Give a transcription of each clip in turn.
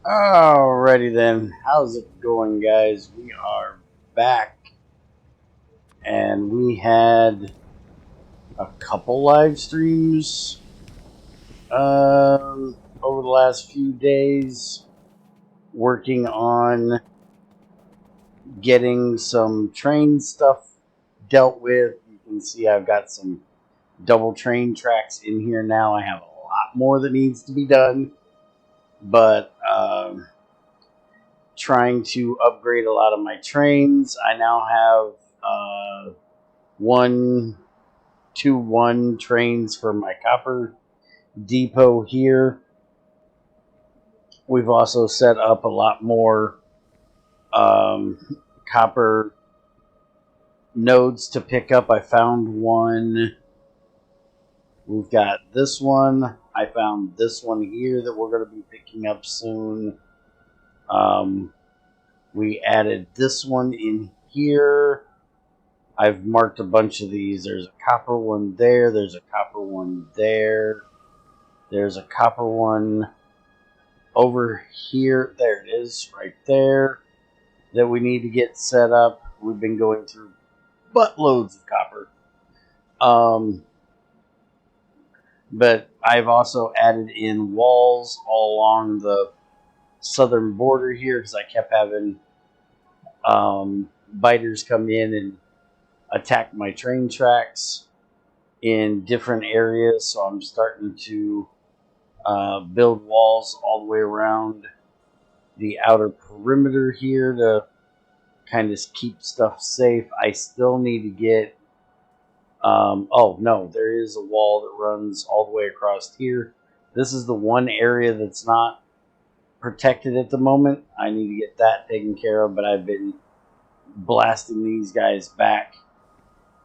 Alrighty then, how's it going, guys? We are back, and we had a couple live streams over the last few days, working on getting some train stuff dealt with. You can see I've got some double train tracks in here now. I have a lot more that needs to be done, but trying to upgrade a lot of my trains. I now have 121 trains for my copper depot here. We've also set up a lot more copper nodes to pick up. I found one. We've got this one. I found this one here that we're going to be picking up soon. We added this one in here. I've marked a bunch of these. There's a copper one there. There's a copper one there. There's a copper one over here. There it is, right there, that we need to get set up. We've been going through buttloads of copper. But I've also added in walls all along the southern border here because I kept having biters come in and attack my train tracks in different areas. So I'm starting to build walls all the way around the outer perimeter here to kind of keep stuff safe. I still need to get oh no, there is a wall that runs all the way across here. This is the one area that's not protected at the moment. I need to get that taken care of, but I've been blasting these guys back.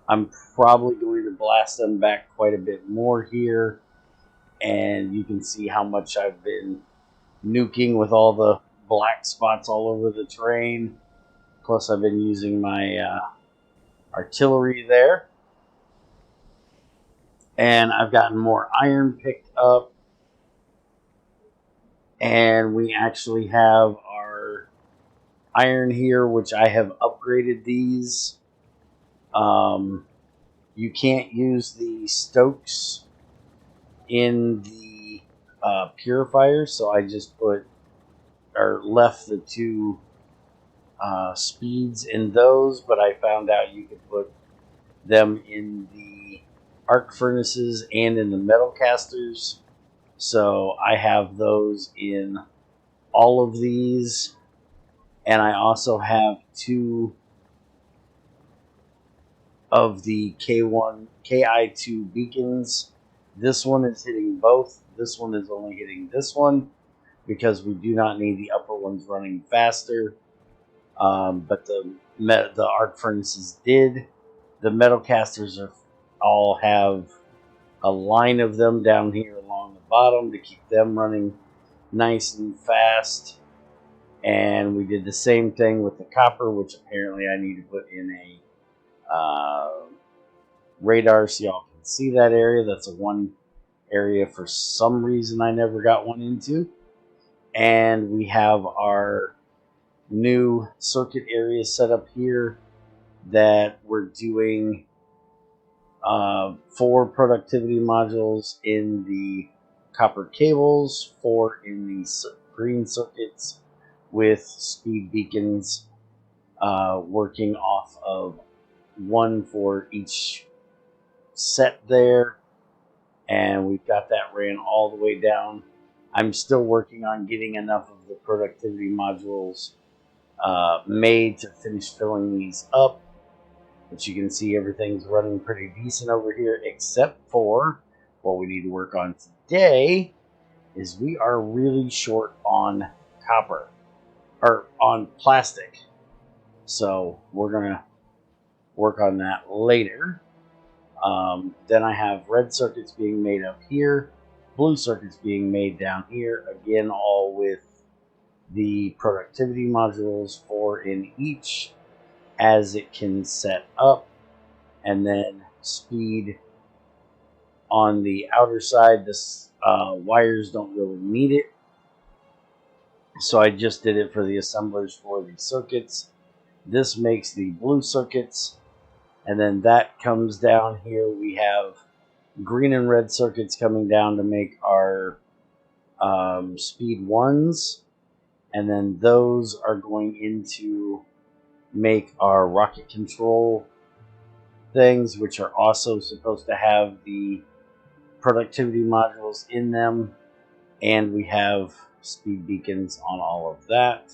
I'm probably going to blast them back quite a bit more here, and you can see how much I've been nuking with all the black spots all over the terrain. Plus I've been using my artillery there, and I've gotten more iron picked up, and we actually have our iron here, which I have upgraded these. You can't use the stokes in the purifier, so I just put or left the two speeds in those, but I found out you could put them in the arc furnaces and in the metal casters. So I have those in all of these, and I also have two of the Ki2 beacons. This one is hitting both. This one is only hitting this one because we do not need the upper ones running faster. But the arc furnaces did. The metal casters all have a line of them down here along the bottom to keep them running nice and fast. And we did the same thing with the copper, which apparently I need to put in a radar so y'all can see that area. That's a one area for some reason I never got one into. And we have our new circuit area set up here that we're doing 4 productivity modules in the copper cables, 4 in the green circuits with speed beacons, working off of 1 for each set there, and we've got that ran all the way down. I'm still working on getting enough of the productivity modules made to finish filling these up, but you can see everything's running pretty decent over here, except for what we need to work on today is we are really short on copper, or on plastic, so we're gonna work on that later. Then I have red circuits being made up here, blue circuits being made down here, again all with the productivity modules, 4 in each as it can set up, and then speed on the outer side. This wires don't really need it, So I just did it for the assemblers for the circuits. This makes the blue circuits, and then that comes down here. We have green and red circuits coming down to make our speed ones, and then those are going into make our rocket control things, which are also supposed to have the productivity modules in them, and we have speed beacons on all of that,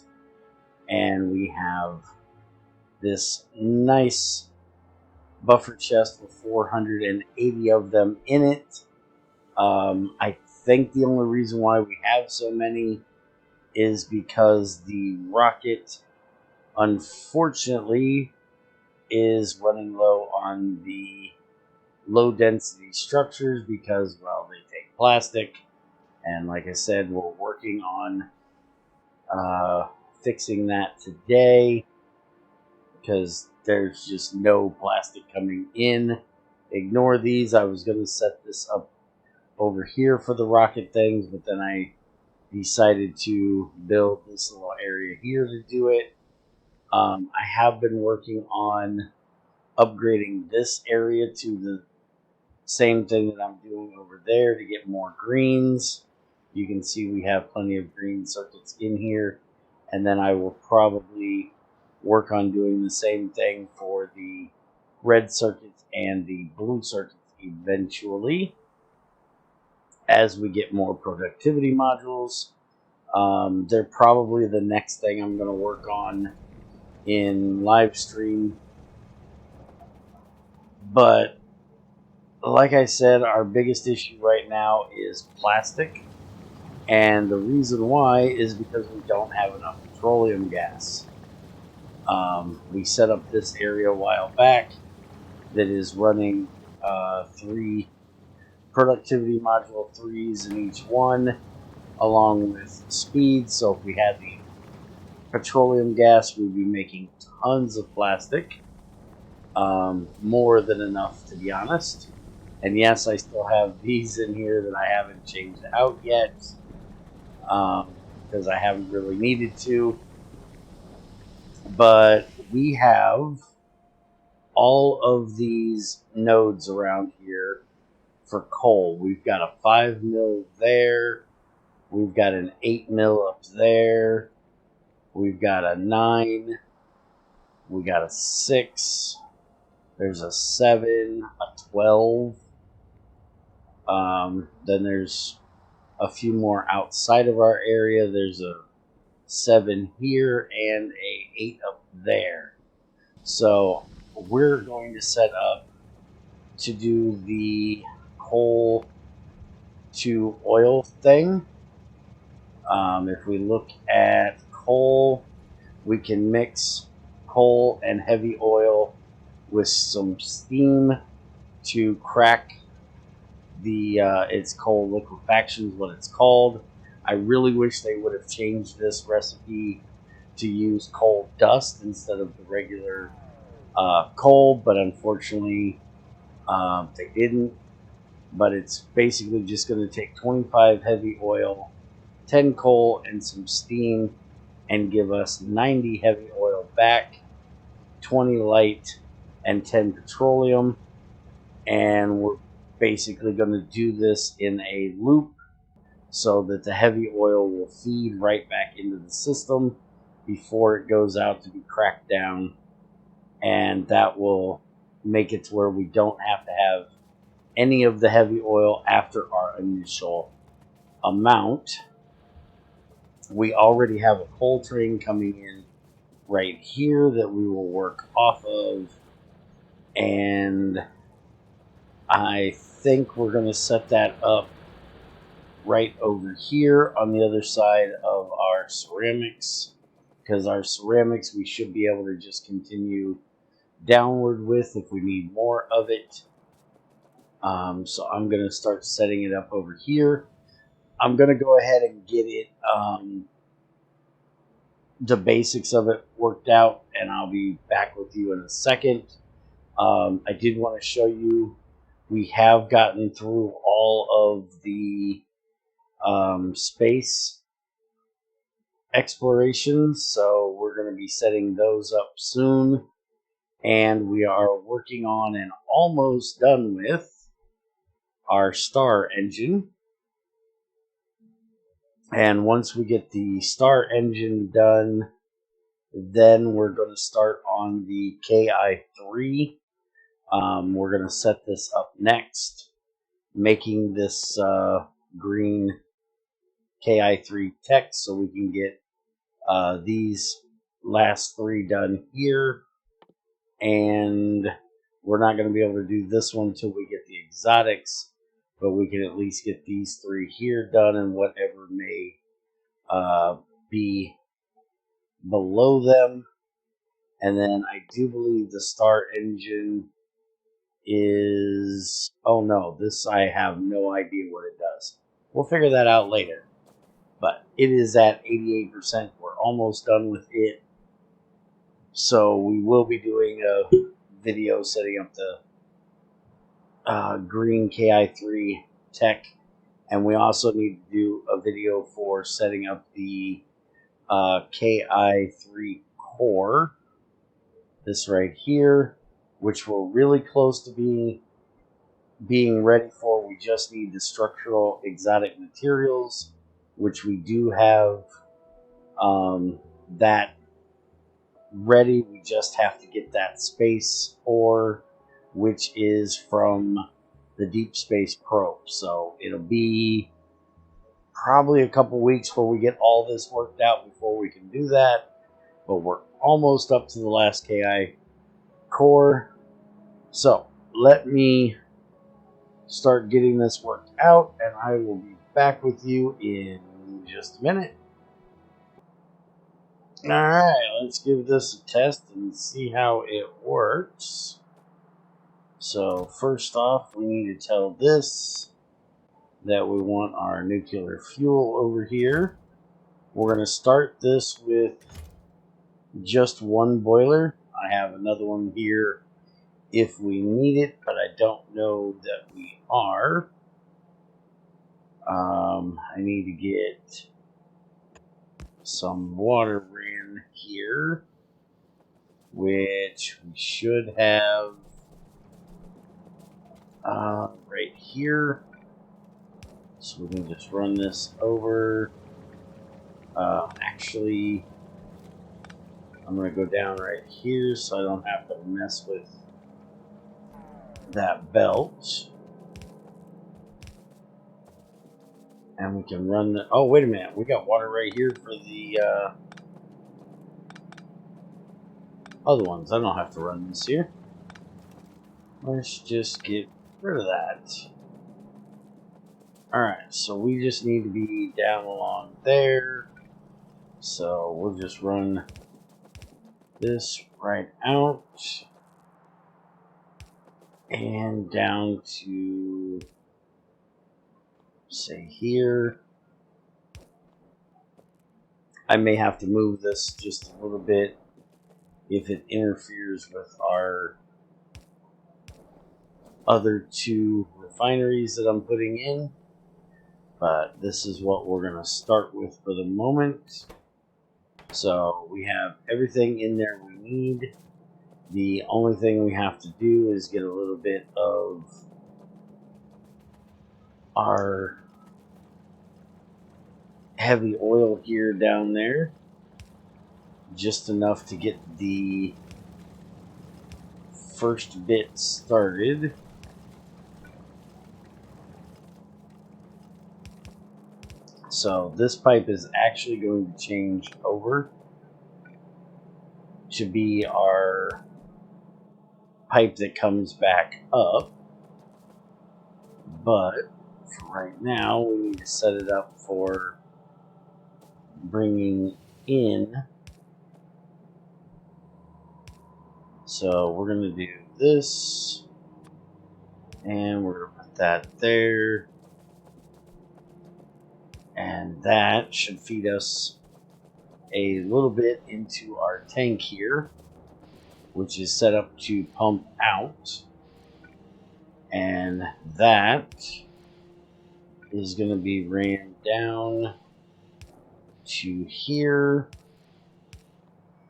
and we have this nice buffer chest with 480 of them in it. I think the only reason why we have so many is because the rocket, unfortunately, is running low on the low density structures because, well, they take plastic. And like I said, we're working on fixing that today because there's just no plastic coming in. Ignore these. I was going to set this up over here for the rocket things, but then I decided to build this little area here to do it. I have been working on upgrading this area to the same thing that I'm doing over there to get more greens. You can see we have plenty of green circuits in here, and then I will probably work on doing the same thing for the red circuits and the blue circuits eventually as we get more productivity modules. They're probably the next thing I'm going to work on in live stream. But like I said, our biggest issue right now is plastic. And the reason why is because we don't have enough petroleum gas. We set up this area a while back that is running 3 productivity module 3s in each one, along with speed. So if we had the petroleum gas, we'd be making tons of plastic. More than enough, to be honest. And yes, I still have these in here that I haven't changed out yet because I haven't really needed to. But we have all of these nodes around here for coal. We've got a 5 mil there. We've got an 8 mil up there. We've got a 9. We got a 6. There's a 7, a 12. Then there's a few more outside of our area. There's a 7 here and a 8 up there. So we're going to set up to do the coal to oil thing. If we look at coal, we can mix coal and heavy oil with some steam to crack the it's coal liquefaction is what it's called. I really wish they would have changed this recipe to use coal dust instead of the regular coal, but unfortunately they didn't. But it's basically just going to take 25 heavy oil, 10 coal, and some steam, and give us 90 heavy oil back, 20 light, and 10 petroleum. And we're basically going to do this in a loop so that the heavy oil will feed right back into the system before it goes out to be cracked down, and that will make it to where we don't have to have any of the heavy oil after our initial amount. We already have a coal train coming in right here that we will work off of, and I think we're going to set that up right over here on the other side of our ceramics, because our ceramics we should be able to just continue downward with if we need more of it. So I'm going to start setting it up over here. I'm going to go ahead and get it, the basics of it worked out, and I'll be back with you in a second. I did want to show you, we have gotten through all of the space exploration, so we're going to be setting those up soon. And we are working on and almost done with our star engine. And once we get the star engine done, then we're going to start on the KI3. We're going to set this up next, making this green KI3 text so we can get these last three done here. And we're not going to be able to do this one until we get the exotics, but we can at least get these three here done, and whatever may be below them. And then I do believe the star engine is... oh no, this I have no idea what it does. We'll figure that out later. But it is at 88%. We're almost done with it. So we will be doing a video setting up the green KI3 tech. And we also need to do a video for setting up the KI3 core. This right here, which we're really close to being ready for. We just need the structural exotic materials, which we do have that ready. We just have to get that space ore, which is from the Deep Space Probe. So it'll be probably a couple weeks before we get all this worked out before we can do that. But we're almost up to the last KI core. So let me start getting this worked out, and I will be back with you in just a minute. Alright, let's give this a test and see how it works. So first off, we need to tell this that we want our nuclear fuel over here. We're going to start this with just one boiler. I have another one here if we need it, but I don't know that we are. I need to get some water in here, which we should have right here. So we can just run this over. Actually, I'm going to go down right here so I don't have to mess with that belt. And we can run the... oh, wait a minute. We got water right here for the other ones. I don't have to run this here. Let's just get rid of that. Alright, so we just need to be down along there. So we'll just run this right out. And down to... say here. I may have to move this just a little bit if it interferes with our other two refineries that I'm putting in, but this is what we're going to start with for the moment. So we have everything in there we need. The only thing we have to do is get a little bit of our heavy oil here down there, just enough to get the first bit started. So this pipe is actually going to change over to be our pipe that comes back up, but for right now we need to set it up for bringing in. So we're going to do this, and we're going to put that there, and that should feed us a little bit into our tank here, which is set up to pump out, and that is going to be ran down to here,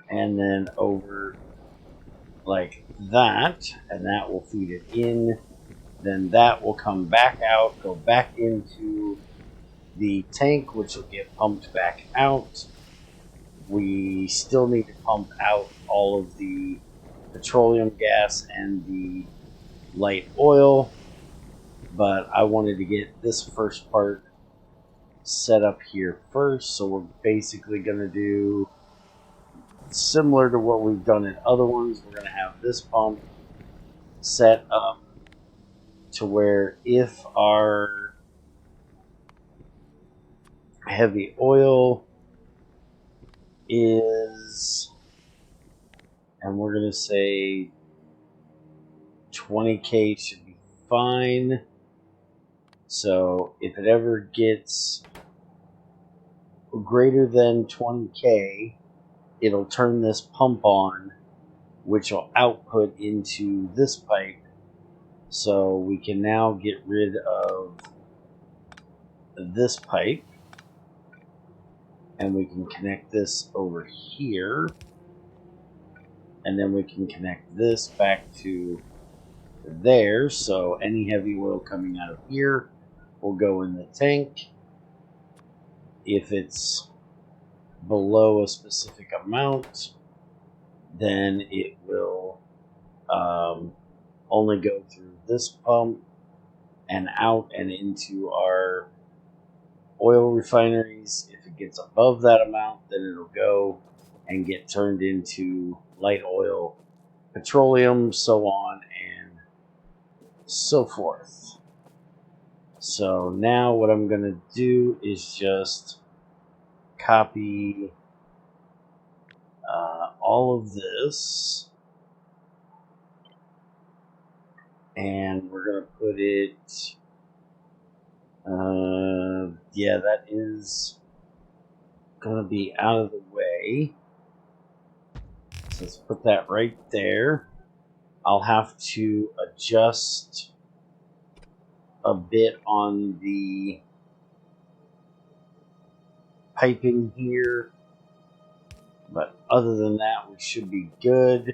and then over like that, and that will feed it in. Then that will come back out, go back into the tank, which will get pumped back out. We still need to pump out all of the petroleum gas and the light oil, but I wanted to get this first part set up here first. So we're basically going to do similar to what we've done in other ones. We're going to have this pump set up to where if our heavy oil is, and we're going to say 20K should be fine. So if it ever gets greater than 20K, it'll turn this pump on, which will output into this pipe. So we can now get rid of this pipe, and we can connect this over here, and then we can connect this back to there. So any heavy oil coming out of here will go in the tank. If it's below a specific amount, then it will only go through this pump and out and into our oil refineries. If it gets above that amount, then it'll go and get turned into light oil, petroleum, so on and so forth. So now what I'm going to do is just copy all of this, and we're going to put it, yeah, that is going to be out of the way. So let's put that right there. I'll have to adjust a bit on the piping here, but other than that, we should be good.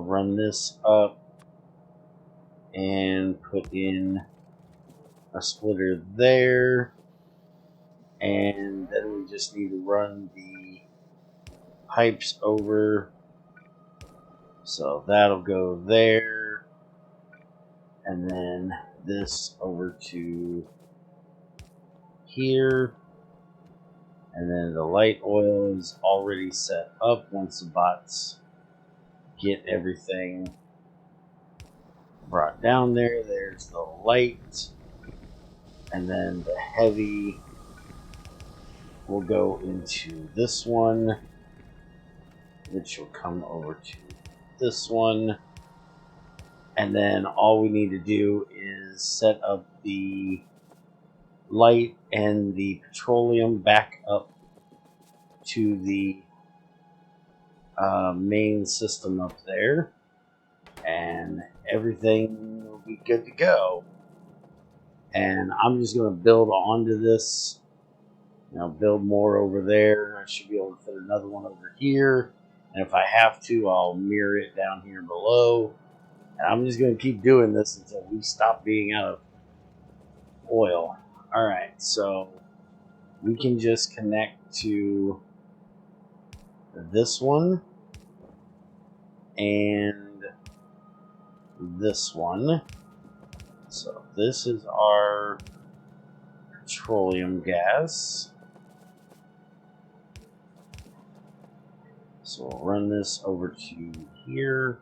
Run this up and put in a splitter there, and then we just need to run the pipes over. So that'll go there, and then this over to here, and then the light oil is already set up. Once the bots get everything brought down there, there's the light, and then the heavy will go into this one, which will come over to this one, and then all we need to do is set up the light and the petroleum back up to the main system up there, and everything will be good to go. And I'm just going to build onto this, build more over there. I should be able to fit another one over here, and if I have to, I'll mirror it down here below. And I'm just going to keep doing this until we stop being out of oil. Alright, so we can just connect to this one and this one. So this is our petroleum gas. So we'll run this over to here.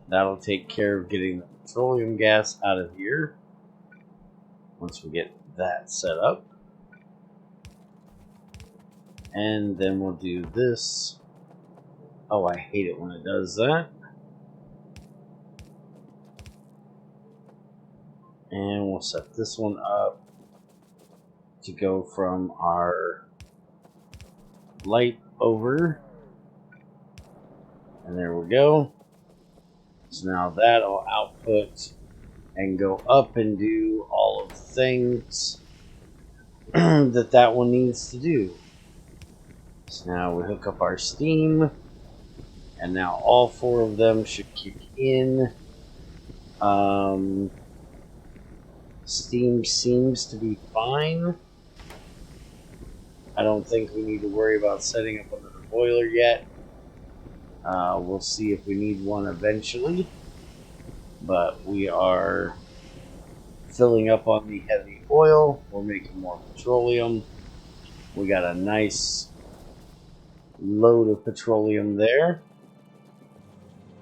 That'll take care of getting the petroleum gas out of here once we get that set up. And then we'll do this. Oh, I hate it when it does that. And we'll set this one up to go from our light over. And there we go. So now that'll output and go up and do all of things that that one needs to do. So now we hook up our steam, and now all 4 of them should kick in. Steam seems to be fine. I don't think we need to worry about setting up another boiler yet. We'll see if we need one eventually. But we are filling up on the heavy oil. We're making more petroleum. We got a nice load of petroleum there,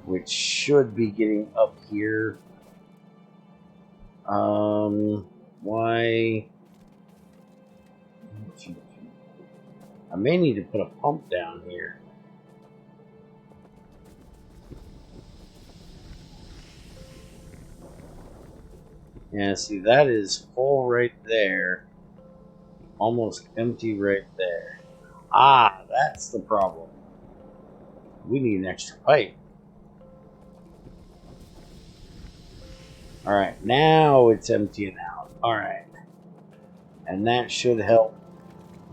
which should be getting up here. Why? I may need to put a pump down here. Yeah, see, that is full right there. Almost empty right there. Ah, that's the problem. We need an extra pipe. Alright, now it's emptying out. Alright. And that should help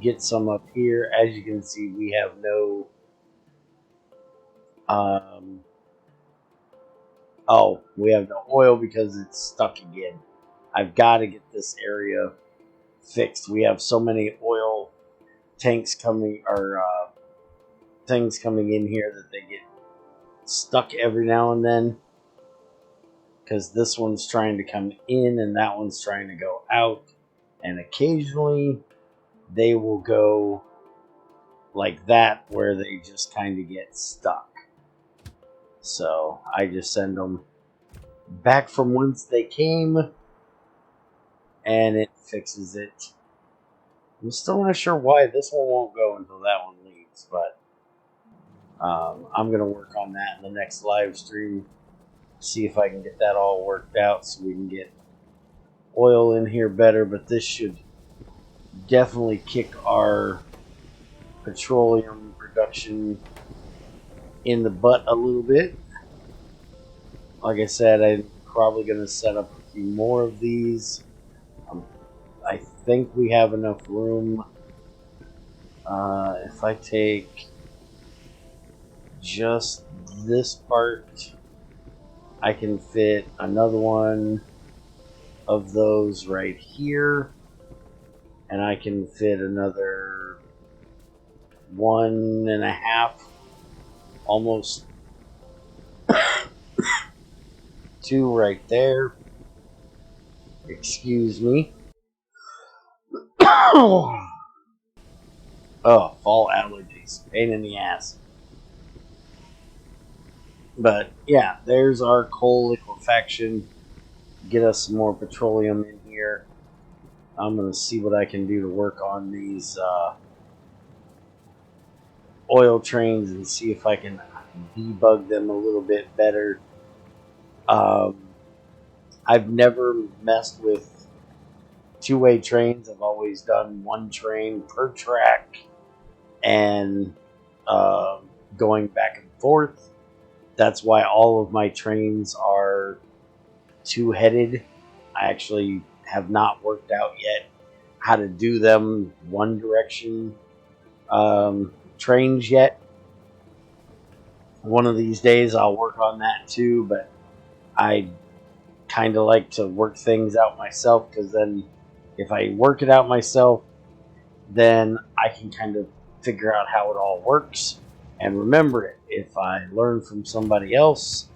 get some up here. As you can see, we have no... oh, we have no oil because it's stuck again. I've got to get this area fixed. We have so many oil tanks coming, or things coming in here that they get stuck every now and then. Because this one's trying to come in and that one's trying to go out. And occasionally they will go like that where they just kind of get stuck. So I just send them back from whence they came and it fixes it. I'm still not sure why this one won't go until that one leaves, but I'm going to work on that in the next live stream. See if I can get that all worked out so we can get oil in here better. But this should definitely kick our petroleum production in the butt a little bit. Like I said, I'm probably going to set up a few more of these. I think we have enough room. If I take just this part, I can fit another one of those right here, and I can fit another 1.5, almost 2 right there. Excuse me. Oh, fall allergies. Pain in the ass. But yeah, there's our coal liquefaction. Get us some more petroleum in here. I'm going to see what I can do to work on these oil trains and see if I can debug them a little bit better. I've never messed with two-way trains. I've always done one train per track and going back and forth. That's why all of my trains are two-headed. I actually have not worked out yet how to do them one direction trains yet. One of these days I'll work on that too, but I kind of like to work things out myself, because then if I work it out myself, then I can kind of figure out how it all works and remember it. If I learn from somebody else,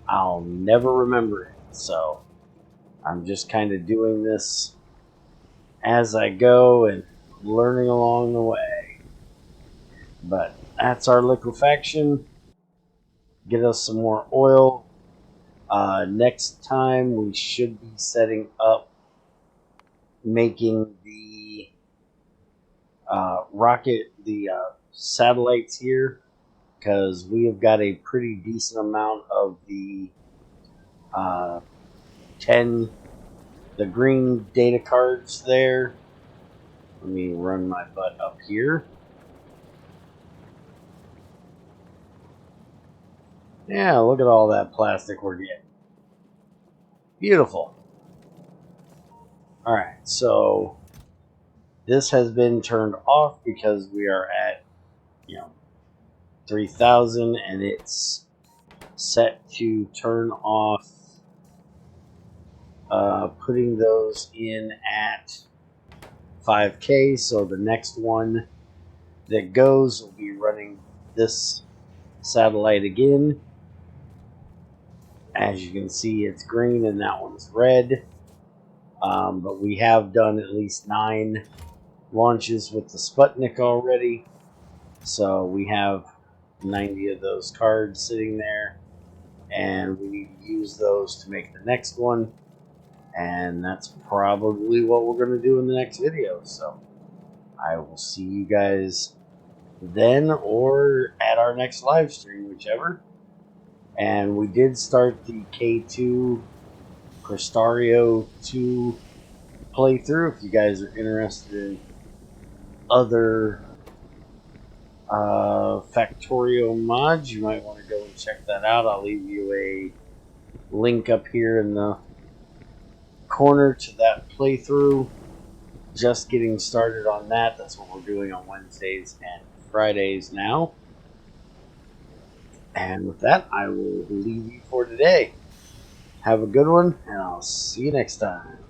I'll never remember it. So I'm just kind of doing this as I go and learning along the way. But that's our liquefaction. Get us some more oil. Next time we should be setting up making the satellites here, because we have got a pretty decent amount of the the green data cards there. Let me run my butt up here. Yeah, look at all that plastic we're getting. Beautiful. Alright, so this has been turned off because we are at, 3,000, and it's set to turn off, putting those in at 5K. So the next one that goes will be running this satellite again. As you can see, it's green and that one's red. But we have done at least 9 launches with the Sputnik already. So we have 90 of those cards sitting there, and we need to use those to make the next one. And that's probably what we're going to do in the next video. So I will see you guys then or at our next live stream, whichever. And we did start the K2 Factorio 2 playthrough. If you guys are interested in other Factorio mods, you might want to go and check that out. I'll leave you a link up here in the corner to that playthrough. Just getting started on that. That's what we're doing on Wednesdays and Fridays now. And with that, I will leave you for today. Have a good one, and I'll see you next time.